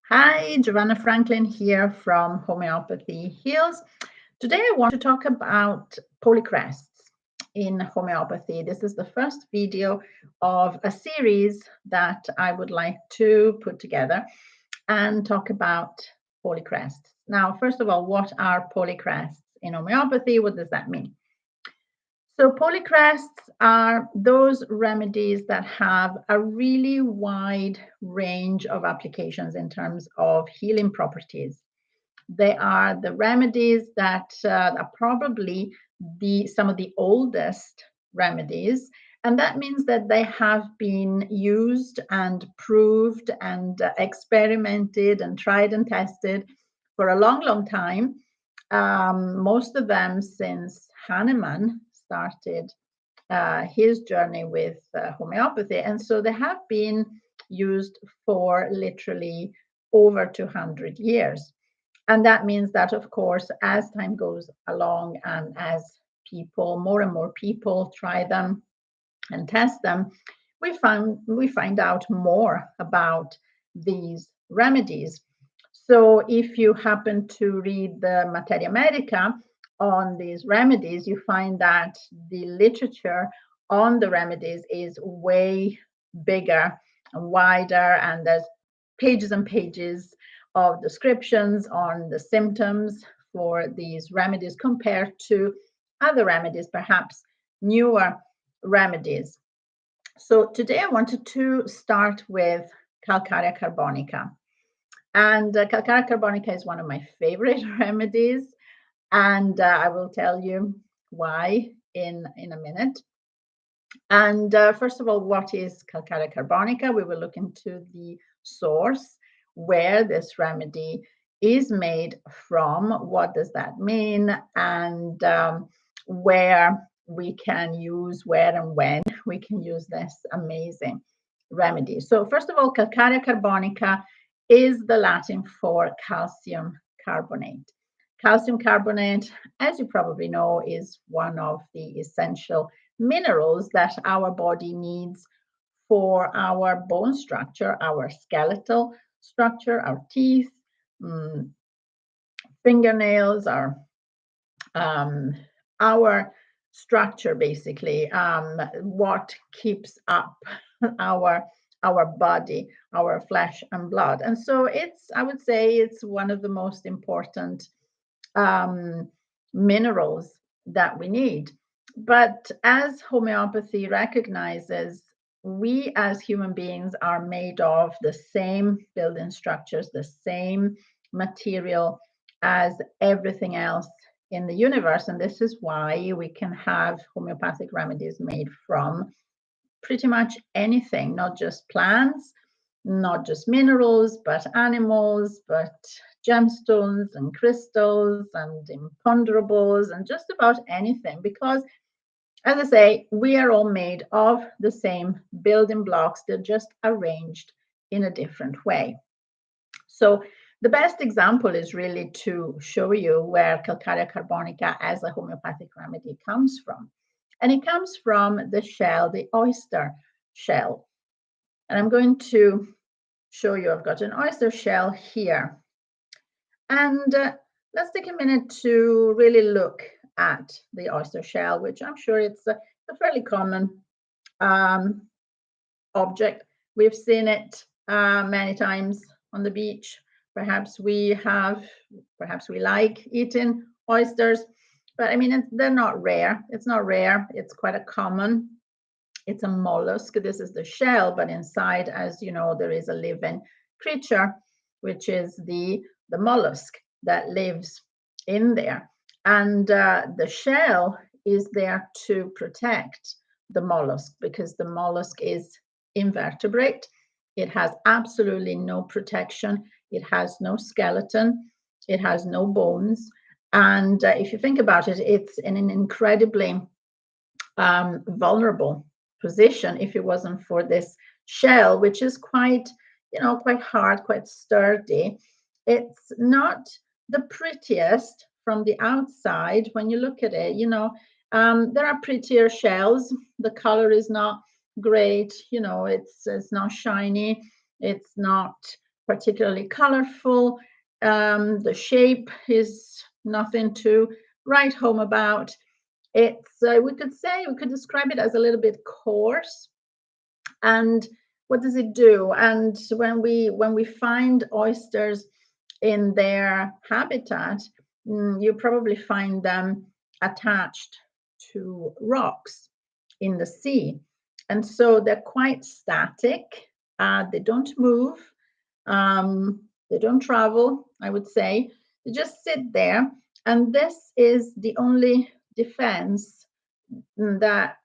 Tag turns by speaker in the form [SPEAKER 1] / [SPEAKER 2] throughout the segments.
[SPEAKER 1] Hi, Giovanna Franklin here from Homeopathy Heals. Today I want to talk about polycrests in homeopathy. This is the first video of a series that I would like to put together and talk about polycrests. Now, first of all, what are polycrests in homeopathy? What does that mean? So polycrests are those remedies that have a really wide range of applications in terms of healing properties. They are the remedies that are probably some of the oldest remedies, and that means that they have been used and proved and experimented and tried and tested for a long, long time. Most of them since Hahnemann started his journey with homeopathy. And so they have been used for literally over 200 years. And that means that, of course, as time goes along and as more and more people try them and test them, we find out more about these remedies. So if you happen to read the Materia Medica on these remedies, you find that the literature on the remedies is way bigger and wider, and there's pages and pages of descriptions on the symptoms for these remedies compared to other remedies, perhaps newer remedies. So today I wanted to start with Calcarea carbonica. And Calcarea carbonica is one of my favorite remedies. And I will tell you why in a minute. And first of all, what is Calcarea carbonica? We will look into the source where this remedy is made from. What does that mean? And where we can use, where and when we can use this amazing remedy. So first of all, Calcarea carbonica is the Latin for calcium carbonate. Calcium carbonate, as you probably know, is one of the essential minerals that our body needs for our bone structure, our skeletal structure, our teeth, fingernails, our structure, basically, what keeps up our body, our flesh and blood. And so I would say it's one of the most important minerals that we need. But as homeopathy recognizes, we as human beings are made of the same building structures, the same material as everything else in the universe. And this is why we can have homeopathic remedies made from pretty much anything, not just plants, not just minerals, but animals, but gemstones and crystals and imponderables and just about anything. Because, as I say, we are all made of the same building blocks. They're just arranged in a different way. So the best example is really to show you where Calcarea carbonica as a homeopathic remedy comes from. And it comes from the shell, the oyster shell. And I'm going to show you, I've got an oyster shell here. And let's take a minute to really look at the oyster shell, which I'm sure it's a fairly common object. We've seen it many times on the beach. Perhaps we like eating oysters, but I mean, they're not rare. It's not rare. It's quite a common. It's a mollusk. This is the shell, but inside, as you know, there is a living creature, which is the mollusk that lives in there. And the shell is there to protect the mollusk because the mollusk is invertebrate. It has absolutely no protection. It has no skeleton. It has no bones. And if you think about it, it's in an incredibly vulnerable position if it wasn't for this shell, which is quite hard, quite sturdy. It's not the prettiest from the outside when you look at it. There are prettier shells. The color is not great. It's not shiny. It's not particularly colorful. The shape is nothing to write home about. It's we could describe it as a little bit coarse. And what does it do? And when we find oysters in their habitat, you probably find them attached to rocks in the sea. And so they're quite static. They don't move. They don't travel, I would say. They just sit there. And this is the only defense that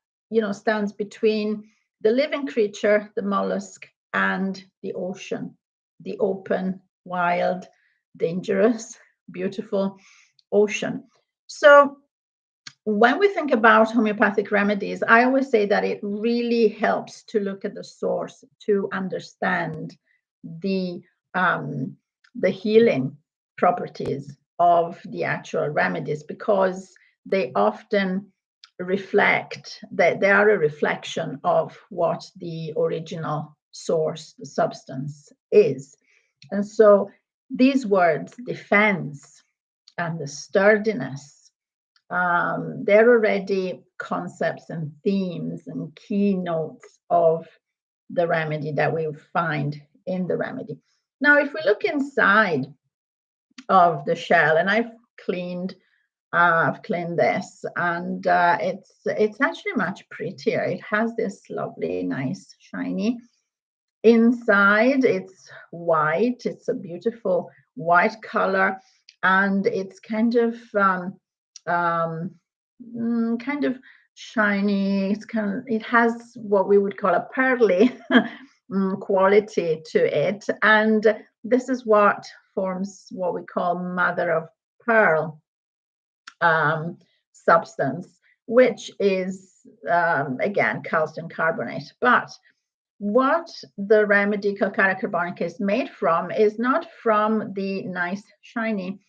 [SPEAKER 1] stands between the living creature, the mollusk, and the ocean, the open, wild, dangerous, beautiful ocean. So when we think about homeopathic remedies, I always say that it really helps to look at the source to understand the healing properties of the actual remedies, because they often reflect that they are a reflection of what the original source, the substance, is. And so these words, defense and the sturdiness, they're already concepts and themes and keynotes of the remedy that we find in the remedy. Now, if we look inside of the shell, and I've cleaned this, and it's actually much prettier. It has this lovely, nice, shiny inside. It's white. It's a beautiful white color, and it's kind of shiny. It has what we would call a pearly quality to it, and this is what forms what we call mother of pearl substance, which is again calcium carbonate. But what the remedy Calcarea carbonica is made from is not from the nice shiny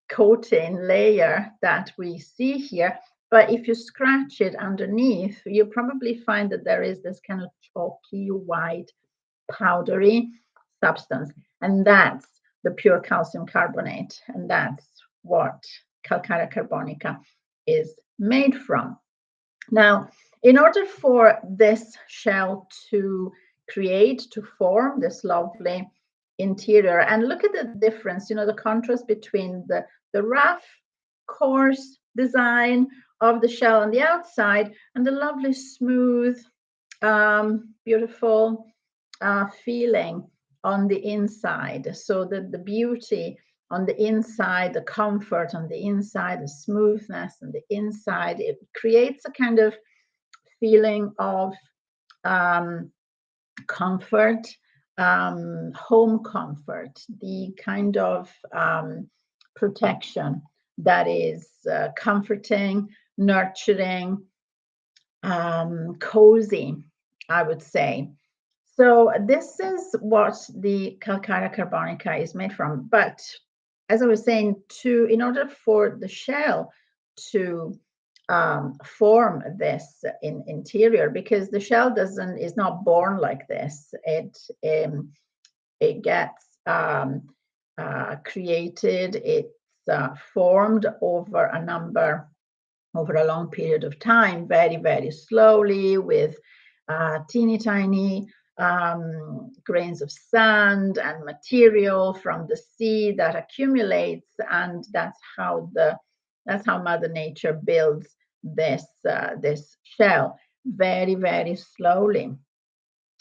[SPEAKER 1] coating layer that we see here, but if you scratch it underneath, you probably find that there is this kind of chalky white powdery substance, and that's the pure calcium carbonate, and that's what Calcarea carbonica is made from. Now, in order for this shell to form this lovely interior, and look at the difference, the contrast between the rough, coarse design of the shell on the outside and the lovely, smooth, beautiful feeling on the inside. So the beauty on the inside, the comfort on the inside, the smoothness on the inside, it creates a kind of feeling of comfort, home comfort, the kind of protection that is comforting, nurturing, cozy, I would say. So this is what the Calcarea carbonica is made from. But as I was saying, in order for the shell to form this interior, because the shell is not born like this. It gets created. It's formed over a long period of time, very, very slowly, with teeny tiny grains of sand and material from the sea that accumulates, and that's how Mother Nature builds this shell very, very slowly.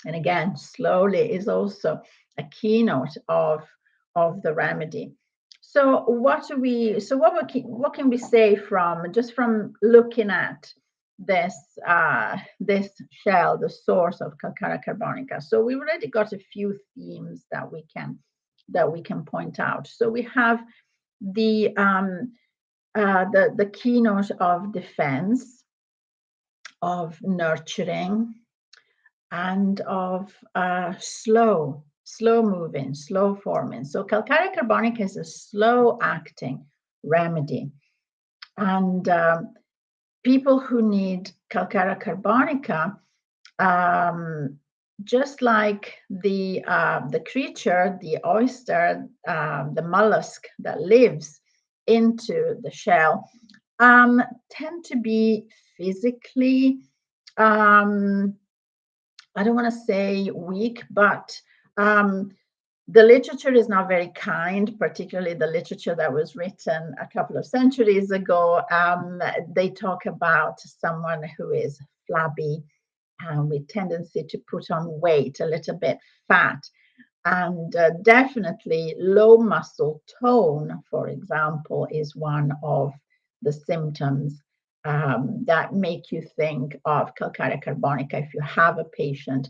[SPEAKER 1] And again, slowly is also a keynote of the remedy. So what can we say from looking at this shell, the source of Calcarea carbonica? So we've already got a few themes that we can point out. So we have the keynote of defense, of nurturing, and of slow moving, slow forming. So Calcarea carbonica is a slow acting remedy, and people who need Calcarea carbonica, just like the creature, the oyster, the mollusk that lives into the shell, tend to be physically, um, I don't want to say weak, but um, the literature is not very kind, particularly the literature that was written a couple of centuries ago. They talk about someone who is flabby, with tendency to put on weight, a little bit fat, and definitely low muscle tone, for example, is one of the symptoms that make you think of Calcarea carbonica if you have a patient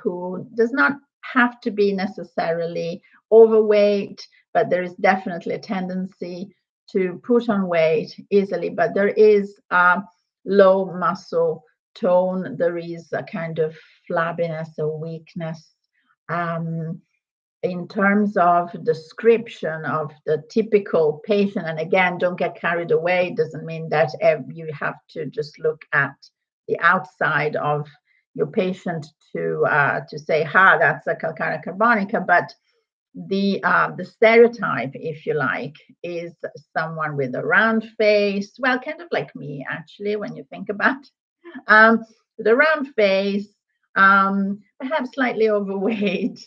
[SPEAKER 1] who does not have to be necessarily overweight, but there is definitely a tendency to put on weight easily. But there is low muscle tone, there is a kind of flabbiness or weakness. Um, in terms of description of the typical patient, and again, don't get carried away, it doesn't mean that you have to just look at the outside of your patient to say, ha, that's a Calcarea carbonica, but the stereotype, if you like, is someone with a round face, well, kind of like me, actually, when you think about with a round face, perhaps slightly overweight,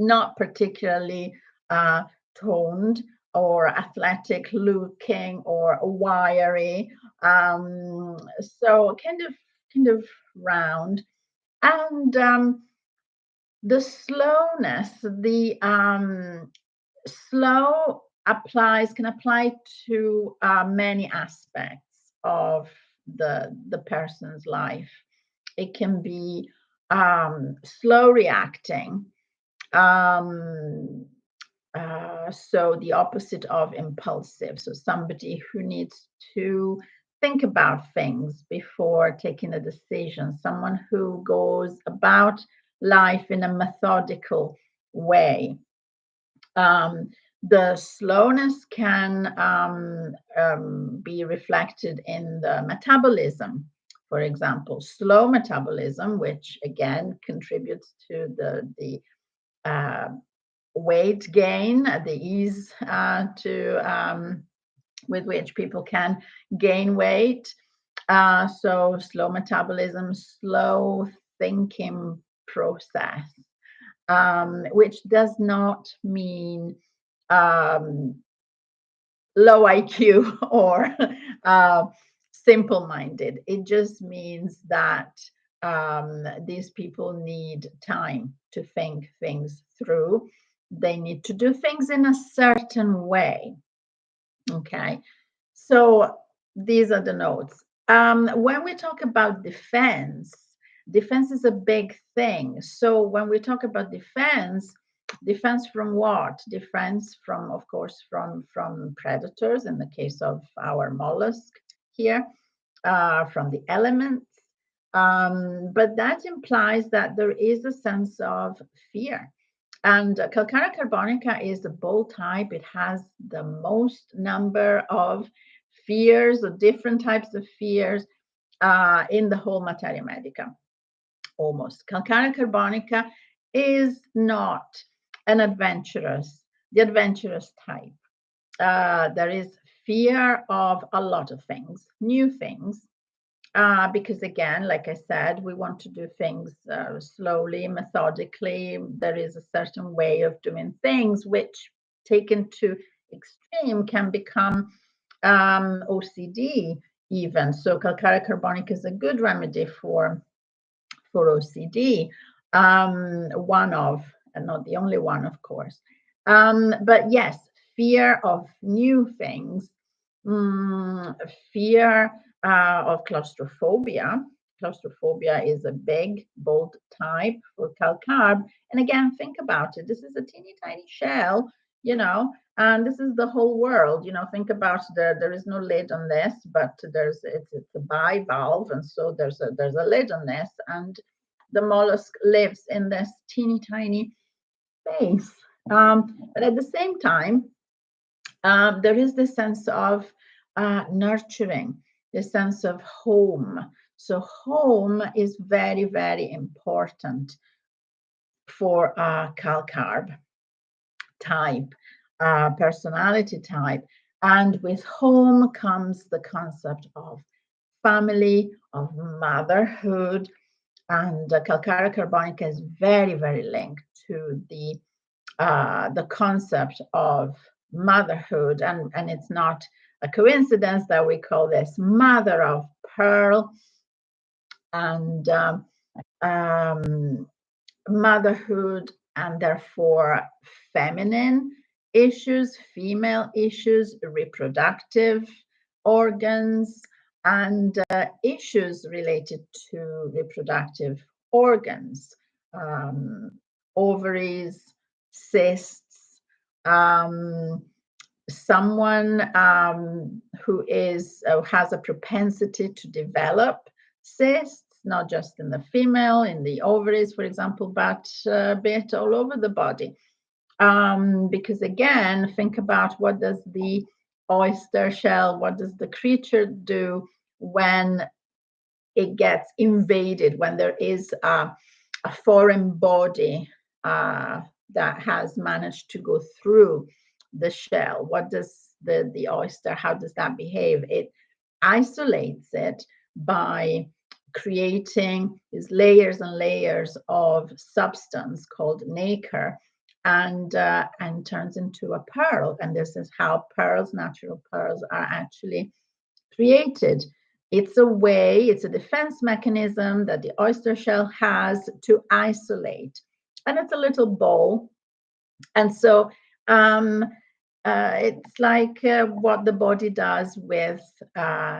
[SPEAKER 1] not particularly uh, toned or athletic looking or wiry. So kind of round. And the slowness, the slow can apply to many aspects of the person's life. It can be slow reacting, um, so the opposite of impulsive. So somebody who needs to think about things before taking a decision, someone who goes about life in a methodical way. Um, the slowness can be reflected in the metabolism. For example, slow metabolism, which again contributes to the uh, weight gain, the ease with which people can gain weight. So slow metabolism, slow thinking process, which does not mean um, low IQ or uh, simple minded. It just means that these people need time to think things through. They need to do things in a certain way. Okay. So these are the notes. When we talk about defense, defense is a big thing. So when we talk about defense, defense from what? Defense from, of course, from predators in the case of our mollusk here, from the elements. But that implies that there is a sense of fear. And Calcarea carbonica is the bold type. It has the most number of fears or different types of fears in the whole materia medica, almost. Calcarea carbonica is not the adventurous type. There is fear of a lot of things, new things, because again, like I said, we want to do things slowly, methodically. There is a certain way of doing things, which taken to extreme can become OCD even. So Calcarea carbonica is a good remedy for OCD, one of, and not the only one, of course. But yes, fear of new things, fear of claustrophobia. Claustrophobia is a big, bold type for calcarb. And again, think about it. This is a teeny tiny shell, and this is the whole world. Think about there is no lid on this, but it's a bivalve, and so there's a lid on this, and the mollusk lives in this teeny tiny space. But at the same time, there is this sense of nurturing, this sense of home. So home is very, very important for a calcarb type, personality type. And with home comes the concept of family, of motherhood, and Calcarea carbonica is very, very linked to the concept of motherhood, and it's not a coincidence that we call this mother of pearl, and motherhood, and therefore feminine issues, female issues, reproductive organs, and issues related to reproductive organs, um, ovaries, cysts, someone who has a propensity to develop cysts, not just in the female, in the ovaries, for example, but a bit all over the body. Because again, think about what does the oyster shell, what does the creature do when it gets invaded, when there is a foreign body that has managed to go through the shell. What does the oyster, how does that behave? It isolates it by creating these layers and layers of substance called nacre, and turns into a pearl. And this is how pearls, natural pearls, are actually created. It's a way, it's a defense mechanism that the oyster shell has to isolate. And it's a little bowl. And so it's like what the body does with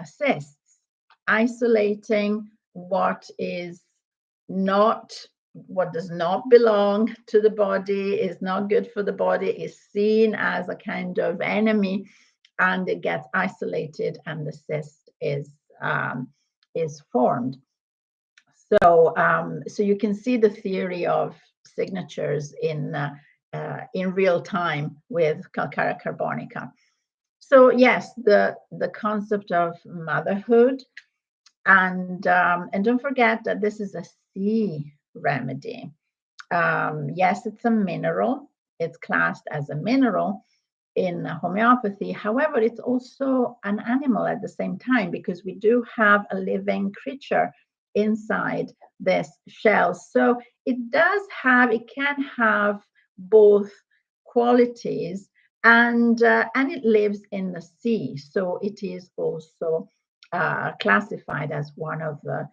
[SPEAKER 1] cysts, isolating what is not, what does not belong to the body, is not good for the body, is seen as a kind of enemy, and it gets isolated, and the cyst is formed. So so you can see the theory of signatures in real time with Calcarea carbonica. So yes, the concept of motherhood, and don't forget that this is a sea remedy. Yes, it's a mineral. It's classed as a mineral in homeopathy. However, it's also an animal at the same time, because we do have a living creature inside this shell. So it can have both qualities, and it lives in the sea. So it is also classified as one of the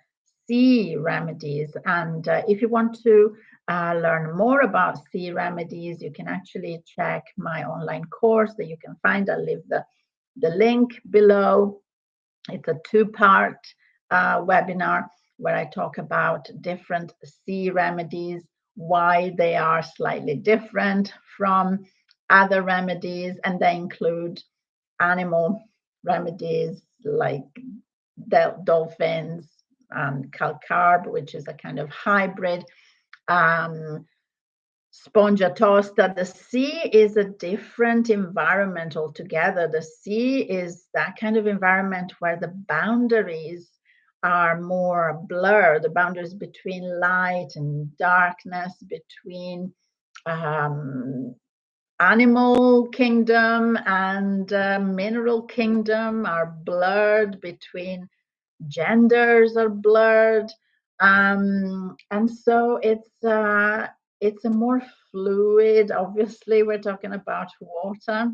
[SPEAKER 1] sea remedies. And if you want to learn more about sea remedies, you can actually check my online course that you can find. I'll leave the link below. It's a two-part webinar where I talk about different sea remedies, why they are slightly different from other remedies, and they include animal remedies like dolphins, calcarb, which is a kind of hybrid, Spongia tosta. The sea is a different environment altogether. The sea is that kind of environment where the boundaries are more blurred, the boundaries between light and darkness, between animal kingdom and mineral kingdom are blurred, between genders are blurred, and so it's a more fluid. Obviously, we're talking about water.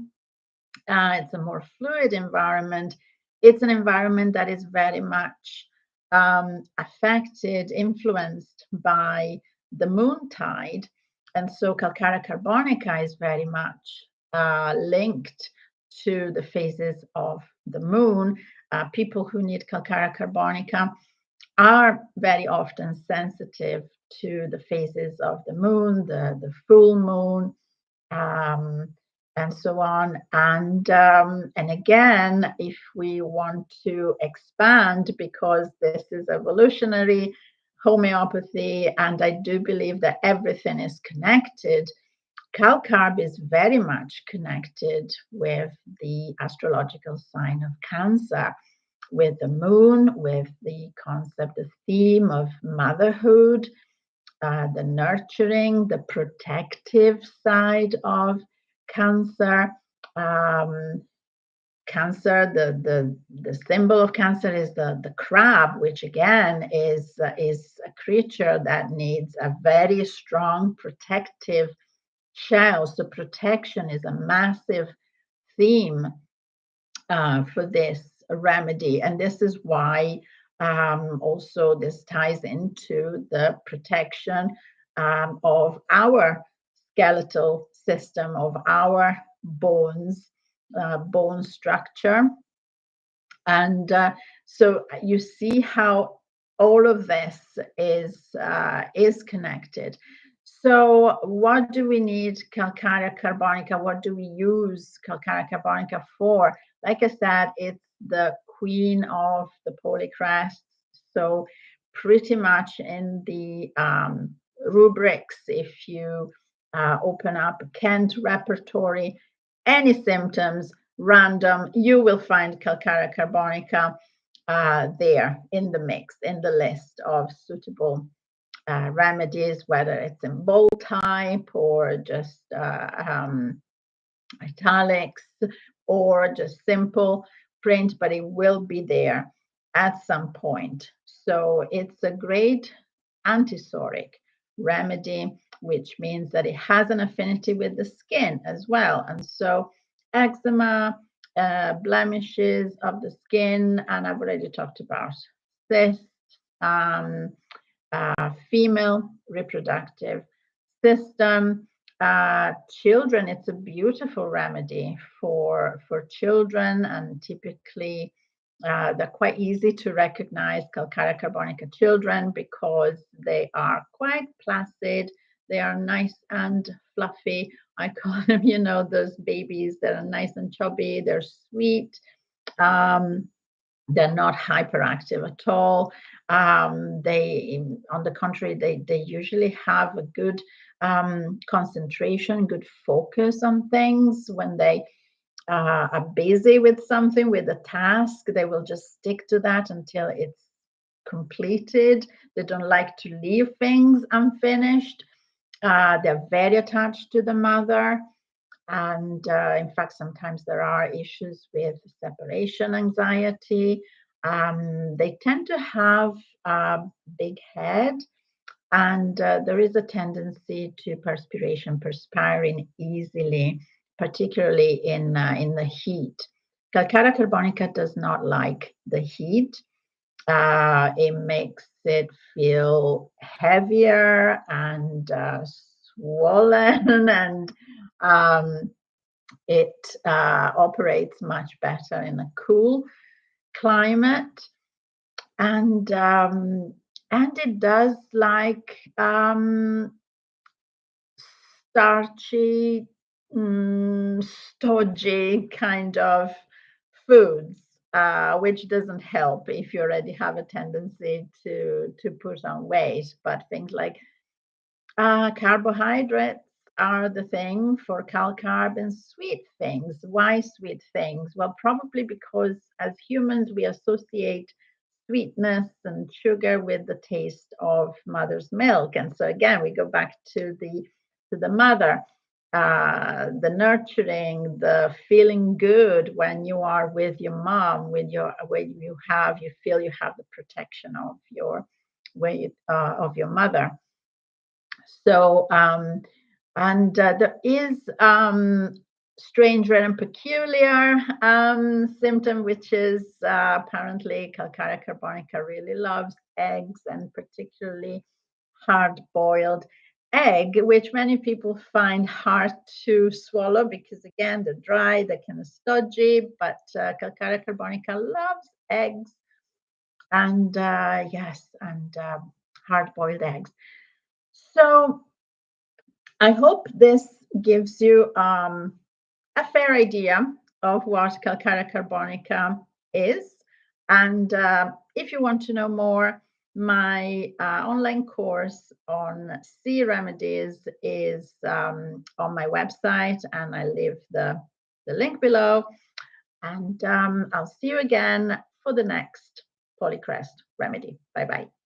[SPEAKER 1] It's a more fluid environment. It's an environment that is very much affected, influenced by the moon tide, and so Calcarea carbonica is very much linked to the phases of the moon. People who need Calcarea carbonica are very often sensitive to the phases of the moon, the full moon, and so on. And again, if we want to expand, because this is evolutionary homeopathy, and I do believe that everything is connected, calcarb is very much connected with the astrological sign of Cancer. with the moon, with the concept, the theme of motherhood, the nurturing, the protective side of Cancer. Um, Cancer, the symbol of Cancer is the crab, which again is a creature that needs a very strong protective shell. So protection is a massive theme for this remedy, and this is why also this ties into the protection of our skeletal system, of our bones, bone structure. And so you see how all of this is connected. So what do we need Calcarea carbonica? What do we use Calcarea carbonica for? Like I said, it's the queen of the polycrests. So pretty much in the rubrics, if you open up Kent repertory, any symptoms, random, you will find Calcarea carbonica there in the mix, in the list of suitable remedies, whether it's in bold type or just italics or just simple print, but it will be there at some point. So it's a great antipsoric remedy, which means that it has an affinity with the skin as well. And so eczema, blemishes of the skin, and I've already talked about cysts, female reproductive system, children. It's a beautiful remedy for children, and typically they're quite easy to recognize Calcarea carbonica children because they are quite placid. They are nice and fluffy. I call them, those babies that are nice and chubby. They're sweet. They're not hyperactive at all. They, on the contrary, they usually have a good concentration, good focus on things. When they are busy with something, with a task, they will just stick to that until it's completed. They don't like to leave things unfinished. They're very attached to the mother. And in fact, sometimes there are issues with separation anxiety. They tend to have a big head, and there is a tendency to perspiring easily, particularly in the heat. Calcarea carbonica does not like the heat. It makes it feel heavier and swollen, and it operates much better in a cool climate, and it does like starchy, stodgy kind of foods, which doesn't help if you already have a tendency to put on weight. But things like carbohydrates are the thing for calcarb, and sweet things. Why sweet things? Well, probably because as humans we associate sweetness and sugar with the taste of mother's milk, and so again we go back to the mother, the nurturing, the feeling good when you are with your mom, when you feel you have the protection of your mother. So, and there is strange, rare, and peculiar symptom, which is apparently Calcarea carbonica really loves eggs, and particularly hard-boiled egg, which many people find hard to swallow because, again, they're dry, they're kind of stodgy, but Calcarea carbonica loves eggs, and yes, and hard-boiled eggs. So I hope this gives you a fair idea of what Calcarea carbonica is. And if you want to know more, my online course on sea remedies is on my website, and I leave the link below. And I'll see you again for the next Polycrest remedy. Bye bye.